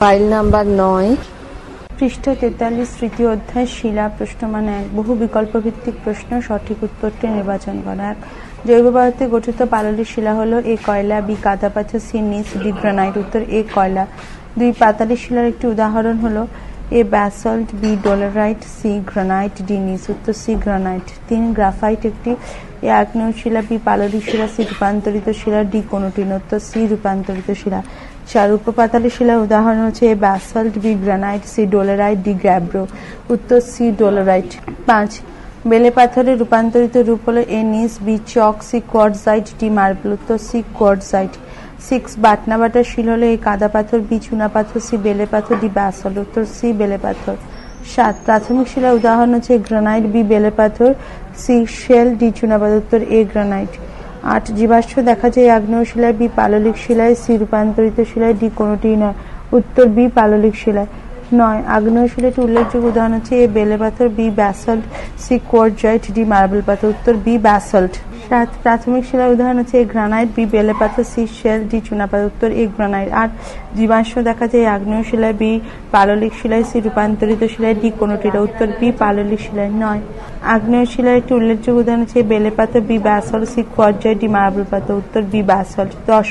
File number 9 পৃষ্ঠা 43 তৃতীয় অধ্যায় শিলা প্রশ্নমান 1 বহু বিকল্প ভিত্তিক প্রশ্ন সঠিক উত্তরটি নির্বাচন করা। 1 জৈব পদার্থে গঠিত পাললিক শিলা হলো এ কয়লা, বি কাদা পাথর, সি নিস, ডি গ্রানাইট। উত্তর এ কয়লা। 2 পাতালিক শিলার একটি উদাহরণ হলো A basalt, B dolerite, C granite, D gneiss. উত্তর সি গ্রানাইট। 3 গ্রাফাইট একটি এ আগ্নেয় শিলা, বি পাললিক শিলা, সি রূপান্তরিত শিলা, ডি কোনটি। উত্তর সি রূপান্তরিত শিলা। 4 উপপাতালিক শিলার উদাহরণ হচ্ছে A basalt, B granite, C dolerite, D gabbro. উত্তর সি ডোলারাইট। 5 বেলে পাথরের রূপান্তরিত রূপ হলো A gneiss, B chalk, C quartzite, D marble. উত্তর সি কোয়ার্টজাইট। 6 বাটনা বাটার শিল হলো এ কাদা পাথর, বি চুনা পাথর, সি বেলে পাথর, ডি ব্যাসল্ট। উত্তর সি বেলে পাথর। 7 প্রাথমিক শিলার উদাহরণ হচ্ছে গ্রানাইট, বি বেলে পাথর, সি শেল, ডি চুনা পাথর। উত্তর এ গ্রানাইট। 8 জীবাশ্ম দেখা যায় আগ্নেয় শিলায়, বি পাললিক শিলায়, সি রূপান্তরিত শিলায়, ডি কোনটি নয়। উত্তর বি পাললিক শিলায়। 9 আগ্নেয় শিলাটি উল্লেখযোগ্য উদাহরণ হচ্ছে এ বেলে পাথর, B basalt, C quartzite, D marble পাথর। উত্তর বি ব্যাসল্ট। 7 প্রাথমিক শিলার উদাহরণ হচ্ছে এ গ্রানাইট, বি বেলে পাথর, সি শেল, ডি চুনাপাথর। উত্তর এ গ্রানাইট। 8 জীবাশ্ম দেখা যায় আগ্নেয় শিলায়, বি পাললিক শিলায়, সি রূপান্তরিত শিলায়, ডি কোনটি নয়। উত্তর বি পাললিক শিলায়। 9 আগ্নেয় শিলার একটি উল্লেখযোগ্য উদাহরণ হচ্ছে বেলে পাথর, B basalt, C quartzite, D marble পাথর। উত্তর বি ব্যাসল্ট। 10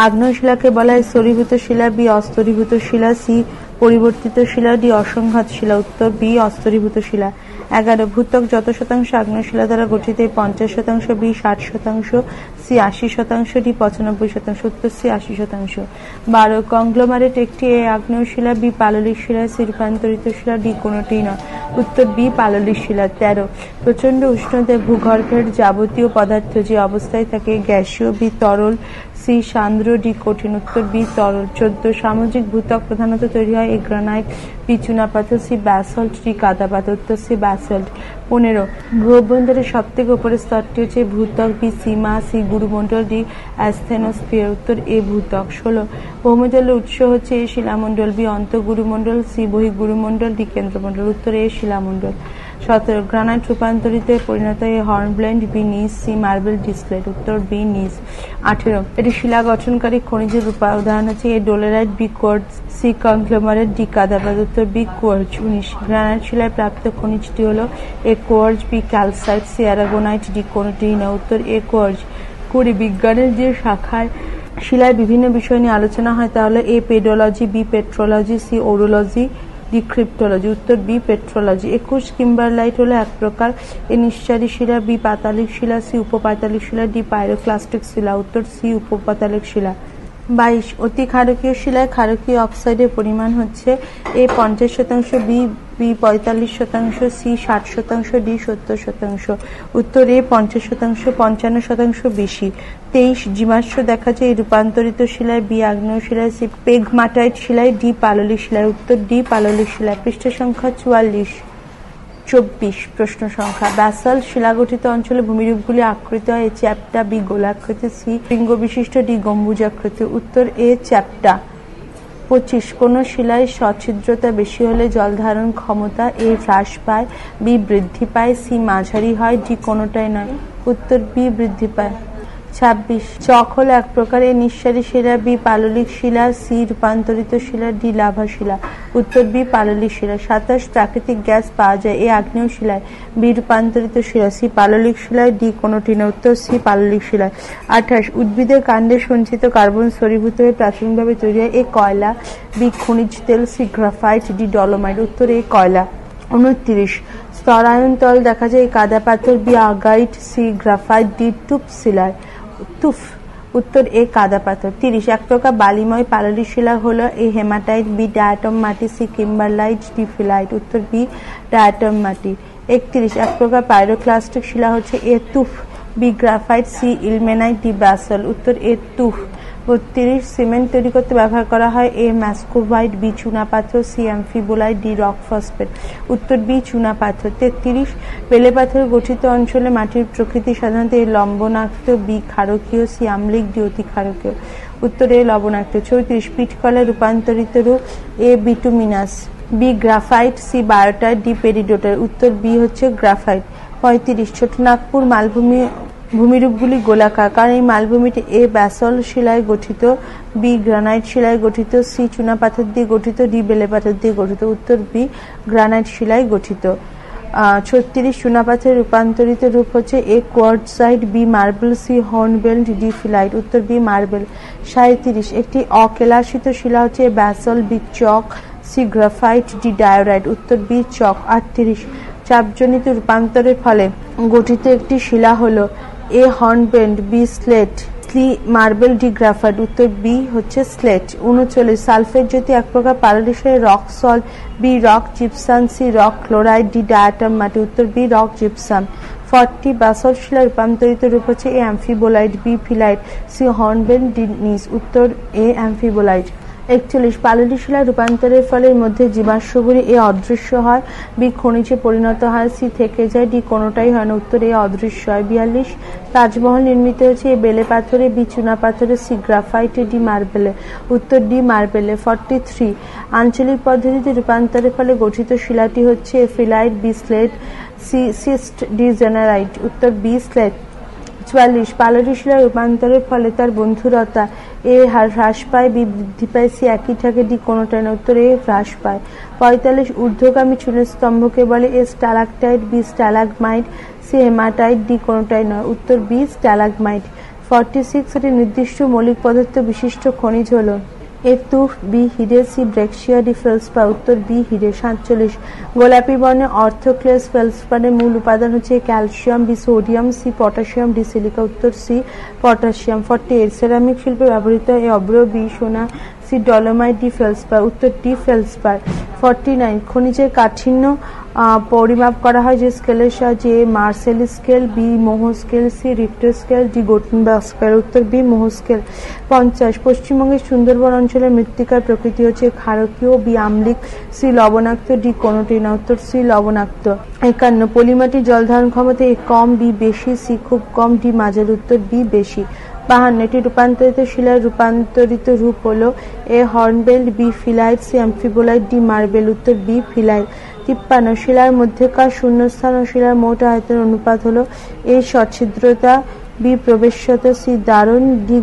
আগ্নেয় শিলাকে বলা হয় স্তরীভূত শিলা, বি অস্তরীভূত শিলা, সি পরিবর্তিত শিলা, ডি অসংঘাত শিলা। উত্তর বি অস্তরীভূত শিলা। 11 ভূত্বক যত শতাংশ আগ্নেয় শিলা দ্বারা গঠিত? 50%, বি 60%, সি 80%, ডি 95%। উত্তর সি 80%। 12 কংগ্লোমারেট একটি এ আগ্নেয় শিলা, বি পাললিক শিলা, সি রূপান্তরিত শিলা, ডি কোনটি নয়। উত্তর বি পাললিক শিলা। 13 প্রচন্ড উষ্ণতায় ভূগর্ভের যাবতীয় পদার্থ যে অবস্থায় থাকে? গ্যাসীয়, বি তরল, সি সান্দ্র, ডি কঠিন। উত্তর বি তরল। 14 সামুদ্রিক ভূত্বক প্রধানত তৈরি হয় এ গ্রানাইট, বি চুনা পাথর, সি ব্যাসল্ট, ডি কাদা পাথর। উত্তর সি ব্যাসল্ট। 15 গ্রহবন্ধনের সব থেকে উপরের স্তরটি হচ্ছে ভূত্বক, বি সীমা, সি গুরুমণ্ডল, ডি অ্যাস্থেনোস্ফিয়ার। উত্তর এ ভূত্বক। 16 ভৌমজলের উৎস হচ্ছে এ শিলামণ্ডল, বি অন্তঃগুরুমণ্ডল, সি বহিঃগুরুমণ্ডল, ডি কেন্দ্রমণ্ডল। উত্তর এ শিলামণ্ডল। 17 গ্রানাইট রূপান্তরিত পরিণত A hornblende, B gneiss, C marble, D slate. উত্তর বি নিস। 18 এটি শিলা গঠনকারী খনিজের উদাহরণ হচ্ছে A dolerite, B quartz, C conglomerate, D কাদা পাথর। উত্তর বি কোয়ার্টজ। 19 গ্রানাইট শিলায় প্রাপ্ত খনিজটি হলো A quartz, B calcite, C aragonite, D কোনটি নয়। উত্তর এ কোয়ার্টজ। 20 বিজ্ঞানের যে শাখায় শিলায় বিভিন্ন বিষয় নিয়ে আলোচনা হয় তা হলো এ pedology, B পেট্রোলজি, C ওরোলজি, D cryptology. উত্তর বি পেট্রোলজি। 21 কিম্বারলাইট হলো এক প্রকার এ নিঃসারী শিলা, বি পাতালিক শিলা, সি উপপাতালিক শিলা, ডি পাইরোক্লাস্টিক শিলা। উত্তর সি উপপাতালিক শিলা। 22 অতি ক্ষারকীয় শিলায় ক্ষারকীয় অক্সাইডের পরিমাণ হচ্ছে এ 50%, বি 45%, সি 60%, ডি 70%। উত্তর এ 50%, 55% বেশি। 23 জীবাশ্ম দেখা যায় রূপান্তরিত শিলায়, বি আগ্নেয় শিলায়, সি পেগমাটাইট শিলায়, ডি পাললিক শিলায়। উত্তর ডি পাললিক শিলায়। পৃষ্ঠা সংখ্যা 44। 24 প্রশ্ন সংখ্যা ব্যাসল্ট শিলা গঠিত অঞ্চলে ভূমিরূপগুলি আকৃতি হয়? এ চ্যাপ্টা, বি গোলাকৃতি, সি শৃঙ্গ বিশিষ্ট, ডি গম্বুজাকৃতি। উত্তর এ চ্যাপ্টা। 25 কোন শিলায় সছিদ্রতা বেশি হলে জল ধারণ ক্ষমতা এ হ্রাস পায়, বি বৃদ্ধি পায়, সি মাঝারি হয়, ডি কোনটাই নয়। উত্তর বি বৃদ্ধি পায়। 26 চক হলো এক প্রকার এ নিঃসারী শিলা, বি পাললিক শিলা, সি রূপান্তরিত শিলা, ডি লাভা শিলা। উত্তর বি পাললিক শিলা। 27 প্রাকৃতিক গ্যাস পাওয়া যায় এ আগ্নেয় শিলায়, বি রূপান্তরিত শিলা, সি পাললিক শিলায়, ডি কোনটি নয়। উত্তর সি পাললিক শিলায়। 28 উদ্ভিদের কাণ্ডে সঞ্চিত কার্বন স্তরীভূত হয়ে প্রাথমিকভাবে তৈরি হয় এ কয়লা, বি খনিজ তেল, সি গ্রাফাইট, ডি ডলোমাইট। উত্তর এ কয়লা। 29 স্তরায়ন তল দেখা যায় কাদা পাথর, বি আগাইট, সি গ্রাফাইট, ডি তুফ। উত্তর এ কাদা পাথর। 30 এক প্রকার বালিময় পাললিক শিলা হলো এ হেমাটাইট, বি ডায়াটম মাটি, সি কিম্বারলাইট, ডি ফিলাইট। উত্তর বি ডায়াটম মাটি। 31 এক প্রকার পাইরোক্লাস্টিক শিলা হচ্ছে A tuff, B graphite, C ilmenite, D basalt. উত্তর এ তুফ। 32 সিমেন্ট তৈরি করতে ব্যবহার করা হয় এ ম্যাস্কোভাইট, বি চুনা পাথর, সি অ্যামফিবোলাইট, ডি রক ফসফেট। উত্তর বি চুনা পাথর। 33 বেলে পাথর গঠিত অঞ্চলে মাটির প্রকৃতি সাধারণত এ লবণাক্ত, বি ক্ষারকীয়, সি আম্লিক, ডি অতি ক্ষারকীয়। উত্তর এ লবণাক্ত। 34 পিটকলায় রূপান্তরিত রূপ A bituminous, B graphite, C biotite, D peridotite. উত্তর বি হচ্ছে গ্রাফাইট। 35 ছোট নাগপুর মালভূমি ভূমিরূপগুলি গোলাকার, কারণ এই মালভূমিটি এ ব্যাসল্ট শিলায় গঠিত, বি গ্রানাইট শিলায় গঠিত, সি চুনাপাথর দিয়ে গঠিত, ডি বেলে পাথর দিয়ে গঠিত। উত্তর বি গ্রানাইট শিলায় গঠিত। 36 চুনাপাথরের রূপান্তরিত রূপ হচ্ছে A quartzite, B marble, C hornblende, D phyllite. উত্তর বি মার্বেল। 37 একটি অকেলাসিত শিলা হচ্ছে A basalt, B chalk, C graphite, D diorite. উত্তর বি চক। 38 চাপজনিত রূপান্তরের ফলে গঠিত একটি শিলা হলো A hornblende, B slate, C marble, D graphite. উত্তর বি হচ্ছে স্লেট। 39 সালফেট যদি এক প্রকার পাললিক শিলা, rock salt, B rock gypsum, C rock chloride, D diatom মাটি। উত্তর বি রক জিপসাম। 40 ব্যাসল্ট শিলা রূপান্তরিত রূপ হচ্ছে A amphibolite, B phyllite, C hornblende, D gneiss. উত্তর এ অ্যাম্ফিবোলাইট। 41 পাললিক শিলা রূপান্তরের ফলে এর মধ্যে জীবাশ্মগুলি এ অদৃশ্য হয়, বি খনিজে পরিণত হয়, সি থেকে যায়, ডি কোনোটাই হয় না। উত্তর এ অদৃশ্য হয়। 42 তাজমহল নির্মিত হয়েছে এ বেলে পাথরে, বি চুনা পাথরে, সি গ্রাফাইটে, ডি মার্বেলে। উত্তর ডি মার্বেলে। 43 আঞ্চলিক পদ্ধতিতে রূপান্তরের ফলে গঠিত শিলাটি হচ্ছে A phyllite, B slate, C schist, D জেনারাইট। উত্তর বি স্লেট। 44 পাললিক শিলা রূপান্তরের ফলে তার বন্ধুরতা এ হ্রাস পায়, বি বৃদ্ধি পায়, সি একই থাকে, ডি কোনোটাই না। উত্তর এ হ্রাস পায়। 45 ঊর্ধ্বগামী চূর্ণের স্তম্ভকে বলে এ স্টালাকটাইট, বি স্টালাগমাইট, সি হেমাটাইট, ডি কোনোটাই নয়। উত্তর বি স্টালাগমাইট। 46 একটি নির্দিষ্ট মৌলিক পদার্থ বিশিষ্ট খনিজ হলো এ তুফ, বি হিরে, সি ব্রেক্সিয়া, ডি ফেলসপার। উত্তর বি হিরে। 47 গোলাপি বর্ণের অর্থোক্লেস ফেলসপারের মূল উপাদান হচ্ছে calcium, B sodium, C potassium, D silica. উত্তর সি পটাশিয়াম। 48 সেরামিক শিল্পে ব্যবহৃত এ অভ্র, বি সোনা, সি ডলোমাইট, ডি ফেলসপার। উত্তর ডি ফেলসপার। 49 খনিজের কাঠিন্য পরিমাপ করা হয় যে স্কেলের সাহায্যে এ মার্সেল scale, B Mohs scale, C Richter scale, D Gutenberg scale. উত্তর বি মোহ স্কেল। 50 পশ্চিমবঙ্গের সুন্দরবন অঞ্চলের মৃত্তিকার প্রকৃতি হচ্ছে ক্ষারকীয়, বি আম্লিক, সি লবণাক্ত, ডি কোনোটি না। উত্তর সি লবণাক্ত। 51 পলিমাটির জল ধারণ ক্ষমতা এ কম, বি বেশি, সি খুব কম, ডি মাঝারি। উত্তর বি বেশি। 52 এটি রূপান্তরিত শিলার রূপান্তরিত রূপ হলো A hornblende, B phyllite, C amphibolite, D marble. উত্তর বি ফিলাইট। 53 শিলার মধ্যেকার শূন্যস্থান ও শিলার মোট আয়তনের অনুপাত হলো এ সচ্ছিদ্রতা, বি প্রবেশ্যতা, সি দারণ, ডি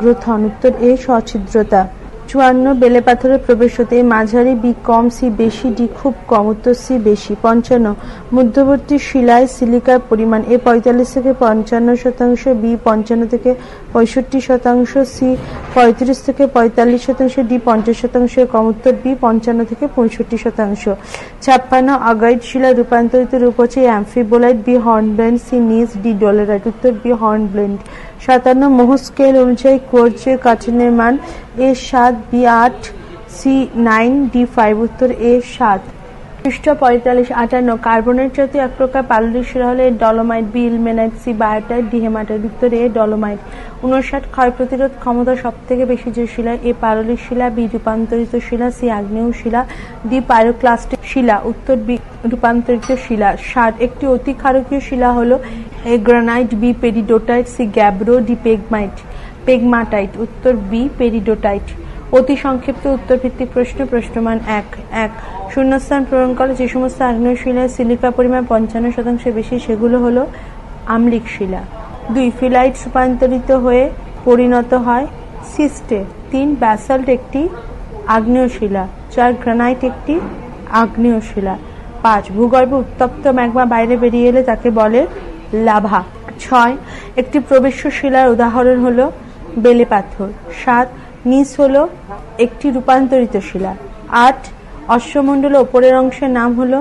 গ্রথন। উত্তর এ সচ্ছিদ্রতা। 54 বেলে পাথরের প্রবেশ্যতা এ মাঝারি, বি কম, সি বেশি, ডি খুব কম। উত্তর সি বেশি। 55 মধ্যবর্তী শিলায় সিলিকার পরিমাণ এ 45 থেকে 55%, বি 55 থেকে 65%, সি 35 থেকে 45%, ডি 50% কম। উত্তর বি 55 থেকে 65%। 56 আগাইট শিলার রূপান্তরিত রূপ হচ্ছে অ্যাম্ফিবোলাইট, বি হর্নব্লেন্ড, সি নিস, ডি ডোলেরাইট। উত্তর বি হর্নব্লেন্ড। 57 মোহ স্কেল অনুযায়ী কোয়ার্টজের কাঠিন্যের মান এ 7, বি 8, সি 9, ডি 5। উত্তর এ 7। পৃষ্ঠ 45 58 কার্বনের জাতীয় এক প্রকার পাললিক শিলা হলে dolomite, B ilmenite, C biotite, D hematite. উত্তর এ ডলোমাইট। 59 ক্ষয় প্রতিরোধ ক্ষমতা সব থেকে বেশি যে শিলা এ পাললিক শিলা, বি রূপান্তরিত শিলা, সি আগ্নেয় শিলা, ডি পাইরোক্লাস্টিক শিলা। উত্তর বি রূপান্তরিত শিলা। 60 একটি অতি ক্ষারকীয় শিলা হলো A granite, B peridotite, C gabbro, D pegmatite. উত্তর বি পেরিডোটাইট। অতি সংক্ষিপ্ত উত্তর ভিত্তিক প্রশ্ন। প্রশ্নমান 1 শূন্যস্থান পূরণ করে যে সমস্ত আগ্নেয় শিলায় সিলিকা পরিমাণ 55% বেশি সেগুলো হলো আম্লিক শিলা। 2 ফিলাইট রূপান্তরিত হয়ে পরিণত হয় সিস্টে। 3 ব্যাসল্ট একটি আগ্নেয় শিলা। 4 গ্রানাইট একটি আগ্নেয় শিলা। 5 ভূগর্ভে উত্তপ্ত ম্যাগমা বাইরে বেরিয়ে এলে তাকে বলে লাভা। 6 একটি প্রবেশ্য শিলার উদাহরণ হলো বেলে পাথর। 7 নিস হলো একটি রূপান্তরিত শিলা। 8 অশ্বমণ্ডল উপরের অংশের নাম হলো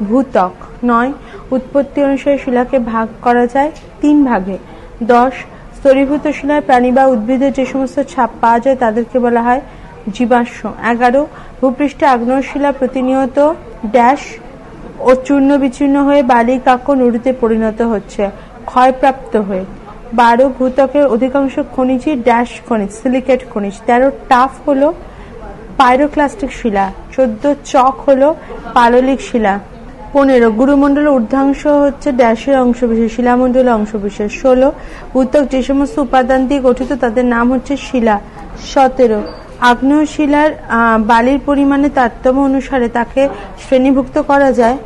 ভূত্বক। 9 উৎপত্তি অনুসারে শিলাকে ভাগ করা যায় 3 ভাগে। 10 স্তরীভূত শিলায় প্রাণী বা উদ্ভিদের যে সমস্ত ছাপ পাওয়া যায় তাদেরকে বলা হয় জীবাশ্ম। 11 ভূপৃষ্ঠে আগ্নেয় শিলা প্রতিনিয়ত ড্যাশ ও চূর্ণ বিচূর্ণ হয়ে বালি, কাক্য, নুড়িতে পরিণত হচ্ছে ক্ষয়প্রাপ্ত হয়ে। 12 ভূত্বকের অধিকাংশ খনিজই ড্যাশ খনিজ, সিলিকেট খনিজ। 13 টাফ হলো পাইরোক্লাস্টিক শিলা। 14 চক হলো পাললিক শিলা। 15 গুরুমণ্ডলের ঊর্ধ্বাংশ হচ্ছে ড্যাশের অংশবিশেষ, শিলামণ্ডলের অংশবিশেষ। 16 ভূত্বক যে সমস্ত উপাদান দিয়ে গঠিত তাদের নাম হচ্ছে শিলা। 17 আগ্নেয় শিলার বালির পরিমাণে তারতম্য অনুসারে তাকে শ্রেণীভুক্ত করা যায়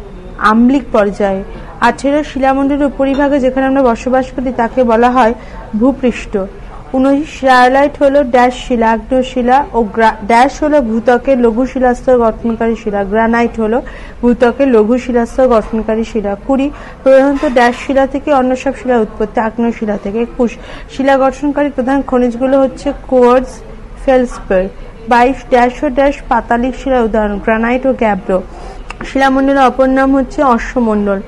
আম্লিক পর্যায়ে। 18 শিলামণ্ডলের উপরিভাগে যেখানে আমরা বসবাস করি তাকে বলা হয় ভূপৃষ্ঠ। 19 রায়োলাইট হলো ড্যাশ শিলা, আগ্নেয় শিলা ও ড্যাশ হলো ভূত্বকের লঘু শিলাস্তর গঠনকারী শিলা, গ্রানাইট হলো ভূত্বকের লঘু শিলাস্তর গঠনকারী শিলা। 20 প্রধানত ড্যাশ শিলা থেকে অন্য সব শিলার উৎপত্তি, আগ্নেয় শিলা থেকে। 21 শিলা গঠনকারী প্রধান খনিজগুলো হচ্ছে quartz, feldspar. 22 dash O dash পাতালিক শিলার উদাহরণ, গ্রানাইট ও গ্যাব্রো। শিলামণ্ডলের অপর নাম হচ্ছে অশ্বমণ্ডল।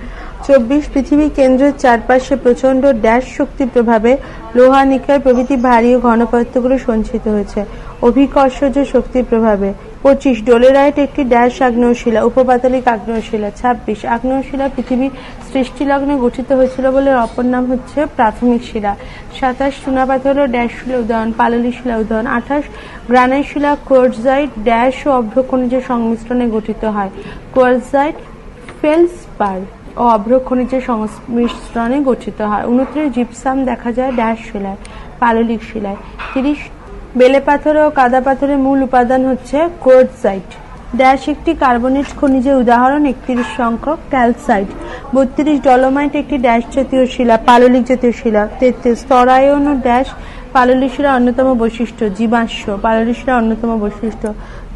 24 পৃথিবীর কেন্দ্রের চারপাশে প্রচন্ড ড্যাশ শক্তি প্রভাবে লোহা, নিকেল প্রভৃতি ভারী ও ঘন পদার্থগুলো সঞ্চিত হয়েছে অভিকর্ষজ শক্তির প্রভাবে। 25 ডোলেরাইট একটি ড্যাশ আগ্নেয় শিলা, উপপাতালিক আগ্নেয় শিলা। 26 আগ্নেয় শিলা পৃথিবীর সৃষ্টিলগ্নে গঠিত হয়েছিল বলে অপর নাম হচ্ছে প্রাথমিক শিলা। 27 চুনাপাথর হলো ড্যাশ শিলা উদাহরণ, পাললিক শিলা উদাহরণ। 28 গ্রানাইট শিলা কোয়ার্টজাইট ড্যাশ ও অভ্র খনিজের সংমিশ্রণে গঠিত হয়, কোয়ার্টজাইট, ফেলসপার ও অভ্র খনিজের সংমিশ্রণে গঠিত হয়। 29 জিপসাম দেখা যায় ড্যাশ শিলায়, পাললিক শিলায়। 30 বেলে পাথর ও কাদা পাথরের মূল উপাদান হচ্ছে কোয়ার্টজাইট। ড্যাশ একটি কার্বনেট খনিজের উদাহরণ, 31 সংখ্যক ক্যালসাইট। 32 ডলোমাইট একটি ড্যাশ জাতীয় শিলা, পাললিক জাতীয় শিলা। 33 স্তরায়ন ও ড্যাশ পাললিক শিলার অন্যতম বৈশিষ্ট্য, জীবাশ্ম পাললিক শিলার অন্যতম বৈশিষ্ট্য।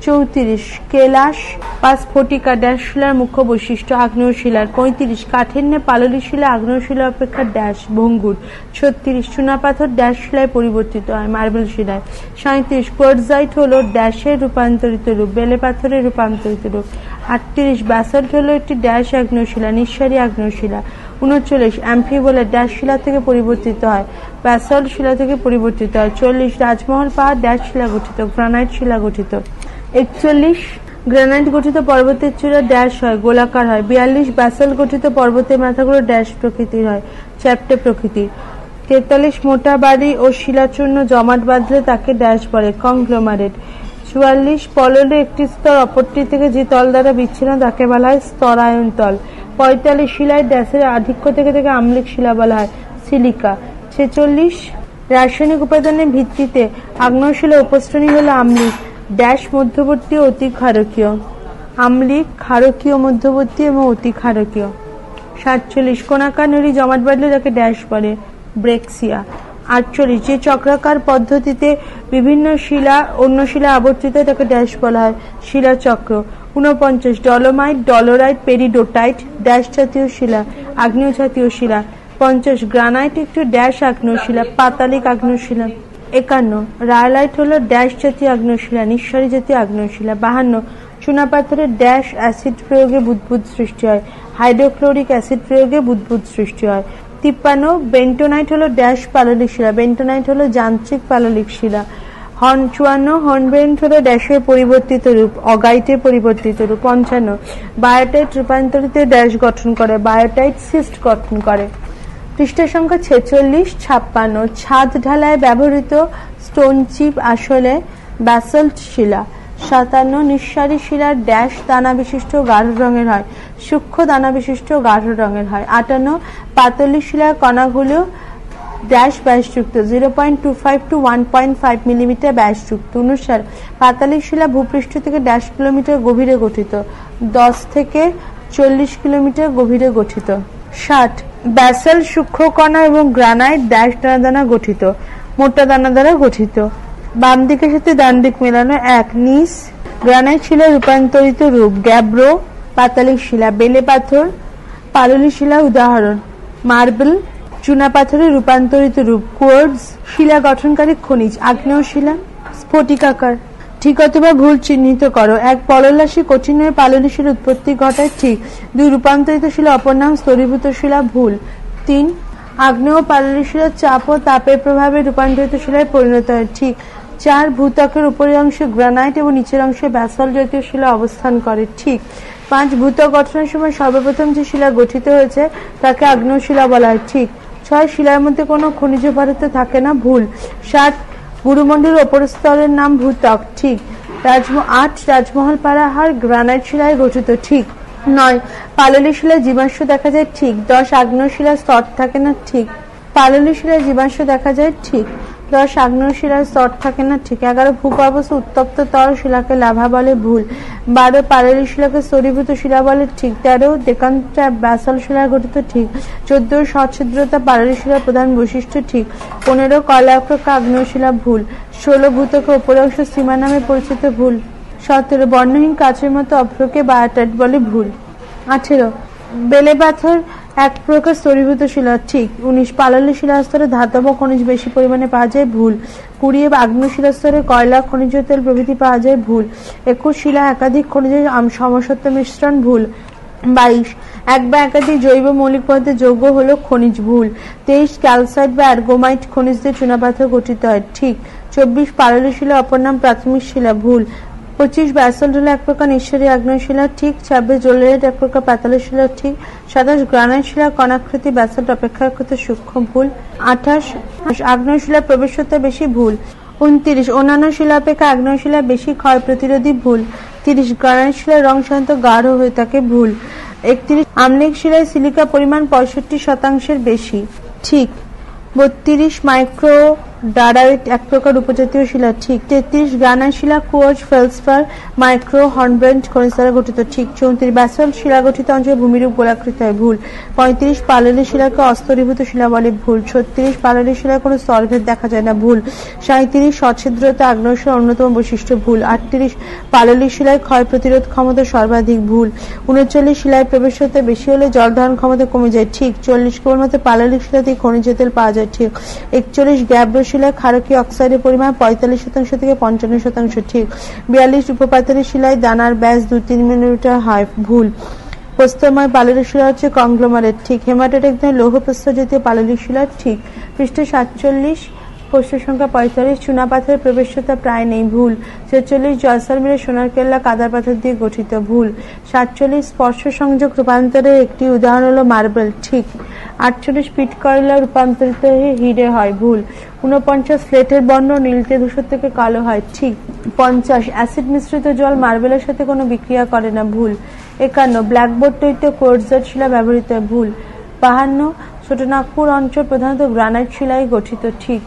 34 কেলাস বা স্ফটিকা ড্যাশ শিলার মুখ্য বৈশিষ্ট্য, আগ্নেয় শিলার। 35 কাঠিন্যে পাললিক শিলা আগ্নেয় শিলা অপেক্ষা ড্যাশ ভঙ্গুর। 36 চুনাপাথর ড্যাশ শিলায় পরিবর্তিত হয়, মার্বেল শিলায়। 37 কোয়ার্টজাইট হলো ড্যাশের রূপান্তরিত রূপ, বেলে পাথরের রূপান্তরিত রূপ। 38 ব্যাসল্ট হলো একটি ড্যাশ আগ্নেয় শিলা, নিঃসারী আগ্নেয় শিলা। 39 অ্যাম্ফিবোলা ড্যাশ শিলা থেকে পরিবর্তিত হয়, ব্যাসল্ট শিলা থেকে পরিবর্তিত হয়। 40 রাজমহল পাহাড় ড্যাশ শিলা গঠিত, গ্রানাইট শিলা গঠিত। 41 গ্রানাইট গঠিত পর্বতের চূড়া ড্যাশ হয়, গোলাকার হয়। 42 ব্যাসল্ট গঠিত পর্বতের মাথাগুলো ড্যাশ প্রকৃতির হয়, চ্যাপ্টা প্রকৃতির। 43 মোটা বাড়ি ও শিলাচূর্ণ জমাট বাঁধলে তাকে ড্যাশ বলে, কংগ্লোমারেট। 44 পললে একটি স্তর অপরটি থেকে যে তল দ্বারা বিচ্ছিন্ন তাকে বলা হয় স্তরায়ন তল। 45 শিলায় ড্যাশের আধিক্য থেকে থেকে আম্লিক শিলা বলা হয়, সিলিকা। 46 রাসায়নিক উপাদানের ভিত্তিতে আগ্নেয় শিলা উপশ্রেণী হলো আম্লিক, ড্যাশ মধ্যবর্তী ও অতি ক্ষারকীয়, আম্লিক, ক্ষারকীয়, মধ্যবর্তী এবং অতি ক্ষারকীয়। 47 কোনাকার নুড়ি জমাট বাঁধলে তাকে ড্যাশ বলে, ব্রেক্সিয়া। 48 যে চক্রাকার পদ্ধতিতে বিভিন্ন শিলা অন্য শিলা আবর্তিত তাকে ড্যাশ বলা হয়, শিলাচক্র। 49 ডলোমাইট, ডলোরাইট, পেরিডোটাইট ড্যাশ জাতীয় শিলা, আগ্নেয় জাতীয় শিলা। 50 গ্রানাইট একটি ড্যাশ আগ্নেয় শিলা, পাতালিক আগ্নেয় শিলা। 51 রায়োলাইট হলো ড্যাশ জাতীয় আগ্নেয় শিলা, নিঃসারী জাতীয় আগ্নেয় শিলা। 52 চুনাপাথরের ড্যাশ অ্যাসিড প্রয়োগে বুদবুদ সৃষ্টি হয়, হাইড্রোক্লোরিক অ্যাসিড প্রয়োগে বুদবুদ সৃষ্টি হয়। 53 বেন্টোনাইট হলো ড্যাশ পাললিক শিলা, বেন্টোনাইট হলো যান্ত্রিক পাললিক শিলা। 54 হর্নবেন্ট হলো ড্যাশের পরিবর্তিত রূপ, অগাইটের পরিবর্তিত রূপ। 55 বায়োটাইট রূপান্তরিত ড্যাশ গঠন করে, বায়োটাইট সিস্ট গঠন করে। পৃষ্ঠা সংখ্যা 46। 56 ছাদ ঢালায় ব্যবহৃত স্টোন চিপ আসলে ব্যাসল্ট শিলা। 57 নিঃসারী শিলার ড্যাশ দানা বিশিষ্ট গাঢ় রঙের হয়, সূক্ষ্ম দানা বিশিষ্ট গাঢ় রঙের হয়। 58 পাতলিক শিলার কণাগুলো ড্যাশ ব্যাসযুক্ত, 0.25 to 1.5 মিলিমিটার ব্যাসযুক্ত। 59 পাতালিক শিলা ভূপৃষ্ঠ থেকে ড্যাশ কিলোমিটার গভীরে গঠিত, 10 থেকে 40 কিলোমিটার গভীরে গঠিত। 60 ব্যাসল্ট সূক্ষ্ম কণা এবং গ্রানাইট ড্যাশ দানা দ্বারা গঠিত, মোটা দানা দ্বারা গঠিত। বাম দিকের সাথে ডান দিক মেলানো। 1 নিস গ্রানাইট শিলার রূপান্তরিত রূপ, গ্যাব্রো পাতালিক শিলা, বেলে পাথর পাললিক শিলা উদাহরণ, মার্বেল চুনা পাথরের রূপান্তরিত রূপ, কোয়ার্টজ শিলা গঠনকারী খনিজ, আগ্নেয় শিলা স্ফটিকাকার। ঠিক অথবা ভুল চিহ্নিত করো। 1 পললাসী কঠিন হয়ে পাললিক শিলার উৎপত্তি ঘটায়, ঠিক। 2 রূপান্তরিত শিলা অপর নাম স্তরীভূত শিলা, ভুল। 3 আগ্নেয় পাললিক শিলা চাপ ও তাপের প্রভাবে রূপান্তরিত শিলায় পরিণত হয়, ঠিক। 4 ভূত্বকের উপরের অংশে গ্রানাইট এবং নিচের অংশে ব্যাসল্ট জাতীয় শিলা অবস্থান করে, ঠিক। 5 ভূত্বক গঠনের সময় সর্বপ্রথম যে শিলা গঠিত হয়েছে তাকে আগ্নেয় শিলা বলা হয়, ঠিক। 6 শিলার মধ্যে কোনো খনিজ পদার্থ থাকে না, ভুল। 7 গুরুমণ্ডলের ওপর স্তরের নাম ভূত্বক, ঠিক। 8 রাজমহল পাহাড় গ্রানাইট শিলায় গঠিত, ঠিক। 9 পাললিক শিলায় জীবাশ্ম দেখা যায়, ঠিক। 10 আগ্নেয় শিলার স্তর থাকে না, ঠিক। পাললিক শিলায় জীবাশ্ম দেখা যায়, ঠিক। 10 আগ্নেয় শিলার স্তর থাকে না, ঠিক। 11 ভূগর্ভস্থ উত্তপ্ত তরল শিলাকে লাভা বলে, ভুল। 12 পাললিক শিলাকে স্তরীভূত শিলা বলে ঠিক। 13 ডেকান্ত ব্যাসল্ট শিলা গঠিত ঠিক। 14 সচ্ছিদ্রতা পাললিক শিলার প্রধান বৈশিষ্ট্য ঠিক। 15 কয়লাপ্রকা আগ্নেয় শিলা ভুল। 16 ভূত্বকে উপরের অংশ সীমা নামে পরিচিত ভুল। 17 বর্ণহীন কাচের মতো অভ্রকে বায়োটাইট বলে ভুল। 18 বেলে পাথর এক প্রকার স্তরীভূত শিলা ঠিক। 19 পাললিক শিলাস্তরে ধাতব খনিজ বেশি পরিমাণে পাওয়া যায় ভুল। 20 আগ্নেয় শিলাস্তরে কয়লা, খনিজ তেল প্রভৃতি পাওয়া যায় ভুল। 21 শিলা একাধিক খনিজের সমসত্ব মিশ্রণ ভুল। 22 এক বা একাধিক জৈব মৌলিক পদার্থের যৌগ হলো খনিজ ভুল। 23 ক্যালসাইট বা অ্যার্গোমাইট খনিজ দিয়ে চুনাপাথর গঠিত হয় ঠিক। 24 পাললিক শিলা অপর নাম প্রাথমিক শিলা ভুল। 25 ব্যাসল্ট হলো এক প্রকার নিঃসারী আগ্নেয় শিলা ঠিক। 26 ডোলেরাইট এক প্রকার পাতালিক শিলা ঠিক। 27 গ্রানাইট শিলা কণাকৃতি ব্যাসল্ট অপেক্ষাকৃত সূক্ষ্ম ভুল। 28 আগ্নেয় শিলা প্রবেশতা বেশি ভুল। 29 অন্যান্য শিলা অপেক্ষা আগ্নেয় শিলা বেশি ক্ষয় প্রতিরোধী ভুল। 30 গ্রানাইট শিলার রং সাধারণত গাঢ় হয়ে থাকে ভুল। 31 আম্লিক শিলায় সিলিকা পরিমাণ 65% বেশি ঠিক। 32 মাইক্রো ডারাইট এক প্রকার উপজাতীয় শিলা ঠিক। 33 গ্রানাইট শিলা কুয়ার্জ, ফেলসপার, মাইক্রো হর্নব্রেন্ট খনিজ দ্বারা গঠিত ঠিক। 34 ব্যাসল্ট শিলা গঠিত অঞ্চলে ভূমিরূপ গোলাকৃতি হয় ভুল। 35 পাললিক শিলাকে অস্তরীভূত শিলা বলে ভুল। 36 পাললিক শিলার কোনো স্তরভেদ দেখা যায় না ভুল। 37 সচ্ছিদ্রতা আগ্নেয় শিলার অন্যতম বৈশিষ্ট্য ভুল। 38 পাললিক শিলায় ক্ষয় প্রতিরোধ ক্ষমতা সর্বাধিক ভুল। 39 শিলায় প্রবেশতা বেশি হলে জল ধারণ ক্ষমতা কমে যায় ঠিক। 40 কেবলমাত্র পাললিক শিলাতেই খনিজ তেল পাওয়া যায় ঠিক। 41 গ্যাব্রো শিলায় ক্ষারকীয় অক্সাইডের পরিমাণ 45% থেকে 55% ঠিক। 42 উপপাতলিক শিলায় দানার ব্যাস 2-3 মিলিমিটার হয় ভুল। প্রস্তরময় পাললিক শিলা হচ্ছে কংগ্লোমারেট ঠিক। হেমাটাইট এক ধরনের লৌহ প্রস্তর জাতীয় পাললিক শিলা ঠিক। পৃষ্ঠে 47 প্রশ্ন সংখ্যা 45 চুনাপাথরের প্রবেশতা প্রায় নেই ভুল। 46 জয়সালমীরের সোনার কেল্লা কাদার পাথর দিয়ে গঠিত ভুল। 47 স্পর্শ সংযোগ রূপান্তরের একটি উদাহরণ হলো মার্বেল ঠিক। 48 পিট কয়লা রূপান্তরিত হয়ে হিরে হয় ভুল। 49 স্লেটের বর্ণ নীলচে ধূসর থেকে কালো হয় ঠিক। 50 অ্যাসিড মিশ্রিত জল মার্বেলের সাথে কোনো বিক্রিয়া করে না ভুল। 51 ব্ল্যাকবোর্ড তৈরিতে কোয়ার্টজাইট শিলা ব্যবহৃত হয় ভুল। 52 ছোটনাগপুর অঞ্চল প্রধানত গ্রানাইট শিলায় গঠিত ঠিক।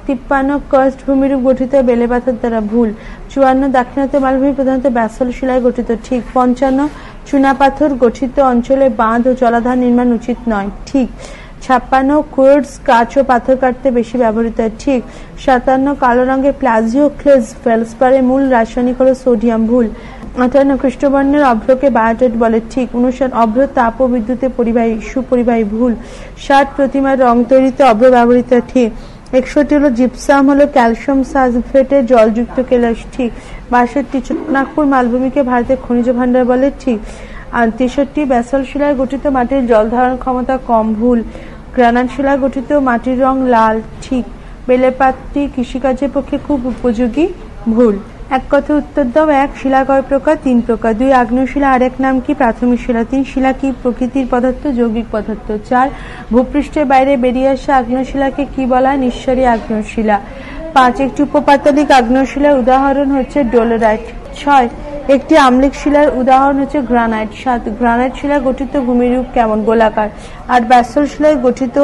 53 কার্স্ট ভূমিরূপ গঠিত বেলে পাথর দ্বারা ভুল। 54 দাক্ষিণাত্য মালভূমি প্রধানত ব্যাসল্ট শিলায় গঠিত ঠিক। 55 চুনাপাথর গঠিত অঞ্চলে বাঁধ ও জলাধার নির্মাণ উচিত নয় ঠিক। 56 কোয়ার্টজ কাঁচ ও পাথর কাটতে বেশি ব্যবহৃত হয় ঠিক। 57 কালো রঙের প্লাজিওক্লেজ ফেলসপারের মূল রাসায়নিক হল সোডিয়াম ভুল। 58 খ্রিস্টবর্ণের অভ্রকে বায়োটাইট বলে ঠিক। 59 অভ্র তাপ ও বিদ্যুতে সুপরিবাহী ভুল। 60 প্রতিমার রং তৈরিতে অভ্র ব্যবহৃত ঠিক। 61 হলো জিপসাম হলো ক্যালসিয়াম সালফেটের জলযুক্ত কেলাস ঠিক। 62 নাগপুর মালভূমিকে ভারতের খনিজ ভাণ্ডার বলে ঠিক। আর 63 ব্যাসল্ট শিলায় গঠিত মাটির জল ধারণ ক্ষমতা কম ভুল। গ্রানাইট শিলায় গঠিত মাটির রং লাল ঠিক। বেলেপাতটি কৃষিকাজের পক্ষে খুব উপযোগী ভুল। এক কথা উত্তর দাও। 1 শিলা কয় প্রকার? 3 প্রকার। 2 আগ্নেয় শিলা আরেক নাম কি? প্রাথমিক শিলা। 3 শিলা কি? প্রকৃতির পদার্থ, যৌগিক পদার্থ। 4 ভূপৃষ্ঠের বাইরে বেরিয়ে আসা আগ্নেয় শিলাকে কি বলা হয়? নিঃসারী আগ্নেয় শিলা। 5 একটি উপপাতলিক আগ্নেয় শিলার উদাহরণ হচ্ছে ডোলেরাইট। 6 একটি আম্লিক শিলার উদাহরণ হচ্ছে গ্রানাইট। 7 গ্রানাইট শিলা গঠিত ভূমিরূপ কেমন? গোলাকার। 8 ব্যাসল্ট শিলায় গঠিত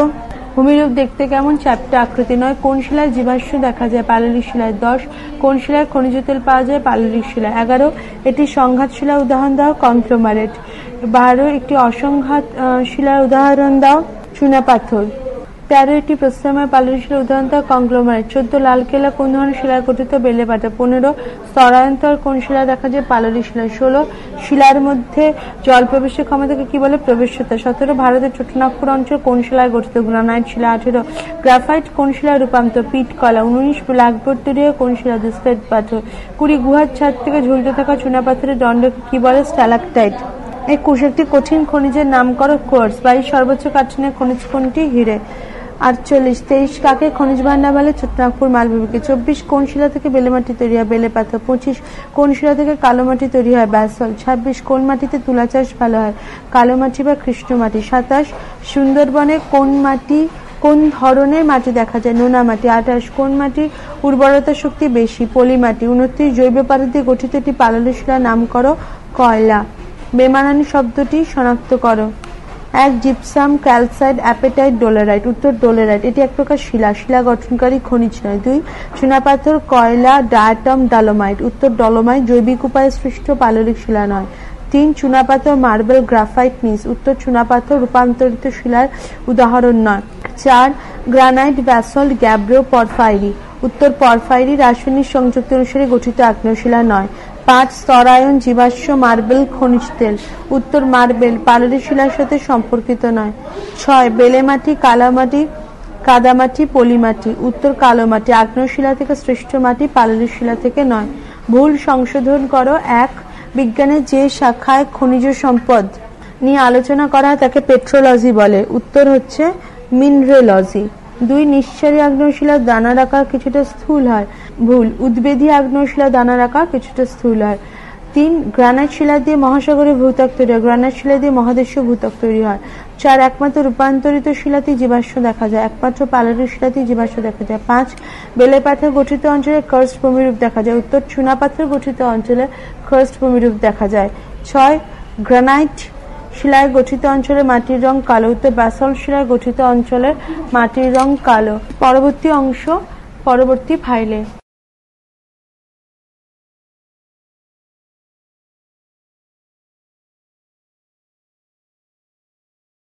ভূমিরূপ দেখতে কেমন? চ্যাপ্টা আকৃতি। 9 কোন শিলায় জীবাশ্ম দেখা যায়? পাললিক শিলায়। 10 কোন শিলায় খনিজ তেল পাওয়া যায়? পাললিক শিলায়। 11 এটি সংঘাত শিলার উদাহরণ দাও। কংগ্লোমারেট। 12 একটি অসংঘাত শিলার উদাহরণ দাও। চুনাপাথর। 13 একটি প্রস্তরময় পাললিক শিলার উদাহরণ দাও। কংগ্লোমারেট। 14 লালকেল্লা কোন ধরনের শিলায় গঠিত? বেলে পাথর। 15 স্তরান্তর কোন শিলায় দেখা যায়? পাললিক শিলায়। 16 শিলার মধ্যে জল প্রবেশের ক্ষমতাকে কি বলে? প্রবেশতা। 17 ভারতের ছোটনাগপুর অঞ্চল কোন শিলায় গঠিত? গ্রানাইট শিলা। 18 গ্রাফাইট কোন শিলায় রূপান্তর? পিট কয়লা। 19 ব্ল্যাকবোর্ড তৈরি হয় কোন শিলা? স্লেট পাথর। 20 গুহার ছাদ থেকে ঝুলতে থাকা চুনাপাথরের দণ্ডকে কি বলে? স্ট্যালাকটাইট। 21 একটি কঠিন খনিজের নাম করো। কোয়ার্টজ। 22 সর্বোচ্চ কাঠিন্যের খনিজ কোনটি? হিরে। 48 23 কাকে খনিজ ভাণ্ডার বলে? ছোটনাগপুর মালভূমিকে। 24 কোন শিলা থেকে বেলে মাটি তৈরি হয়? বেলে পাথর। 25 কোন শিলা থেকে কালো মাটি তৈরি হয়? ব্যাসল্ট। 26 কোন মাটিতে তুলা চাষ ভালো হয়? কালো মাটি বা কৃষ্ণ মাটি। 27 সুন্দরবনে কোন ধরনের মাটি দেখা যায়? নোনা মাটি। 28 কোন মাটির উর্বরতা শক্তি বেশি? পলি মাটি। 29 জৈব পদার্থ দিয়ে গঠিত একটি পাললিক শিলার নাম করো। কয়লা। বেমানানি শব্দটি শনাক্ত করো। এক জিপসাম, ক্যালসাইট, অ্যাপেটাইট, ডোলেরাইট। উত্তর ডোলেরাইট। এটি এক প্রকার শিলা, শিলা গঠনকারী খনিজ নয়। 2 চুনাপাথর, কয়লা, ডায়াটম, ডলোমাইট। উত্তর ডলোমাইট। জৈবিক উপায়ে সৃষ্ট পাললিক শিলা নয়। 3 চুনাপাথর, মার্বেল, গ্রাফাইট, নিস। উত্তর চুনাপাথর রূপান্তরিত শিলার উদাহরণ নয়। 4 গ্রানাইট, ব্যাসল্ট, গ্যাব্রো, পরফাইরি। উত্তর পরফাইরি রাসায়নিক সংযুক্তি অনুসারে গঠিত আগ্নেয়শিলা নয়। 5 স্তরায়ন, জীবাশ্ম, মার্বেল, খনিজ তেল। উত্তর মার্বেল পাললিক শিলার সাথে সম্পর্কিত নয়। 6 বেলেমাটি, কালামাটি, কাদামাটি, পলিমাটি। উত্তর কালো মাটি আগ্নেয়শিলা থেকে সৃষ্ট মাটি, পাললিক শিলা থেকে নয়। ভুল সংশোধন করো। 1 বিজ্ঞানের যে শাখায় খনিজ সম্পদ নিয়ে আলোচনা করা হয় তাকে পেট্রোলজি বলে। উত্তর হচ্ছে মিনারেলজি। 2 নিঃসারী আগ্নেয়শিলার দানার আকার কিছুটা স্থূল হয়। ভুল। উদ্ভিদীয় আগ্নেয়শিলার দানার আকার কিছুটা স্থূল হয়। 3 গ্রানাইট শিলা দিয়ে মহাসাগরে ভূত্বক তৈরি হয়। গ্রানাইট শিলা দিয়ে মহাদেশীয় ভূত্বক তৈরি হয়। 4 একমাত্র রূপান্তরিত শিলাতে জীবাশ্ম দেখা যায়। একমাত্র পাললিক শিলাতে জীবাশ্ম দেখা যায়। 5 বেলে পাথর গঠিত অঞ্চলে কার্স্ট ভূমিরূপ দেখা যায়। উত্তর চুনাপাথর গঠিত অঞ্চলে কার্স্ট ভূমিরূপ দেখা যায়। 6 গ্রানাইট শিলায় গঠিত অঞ্চলে মাটির রং কালো। উত্তর ব্যাসল্ট শিলায় গঠিত অঞ্চলে মাটির রং কালো। পরবর্তী অংশ পরবর্তী ফাইলে।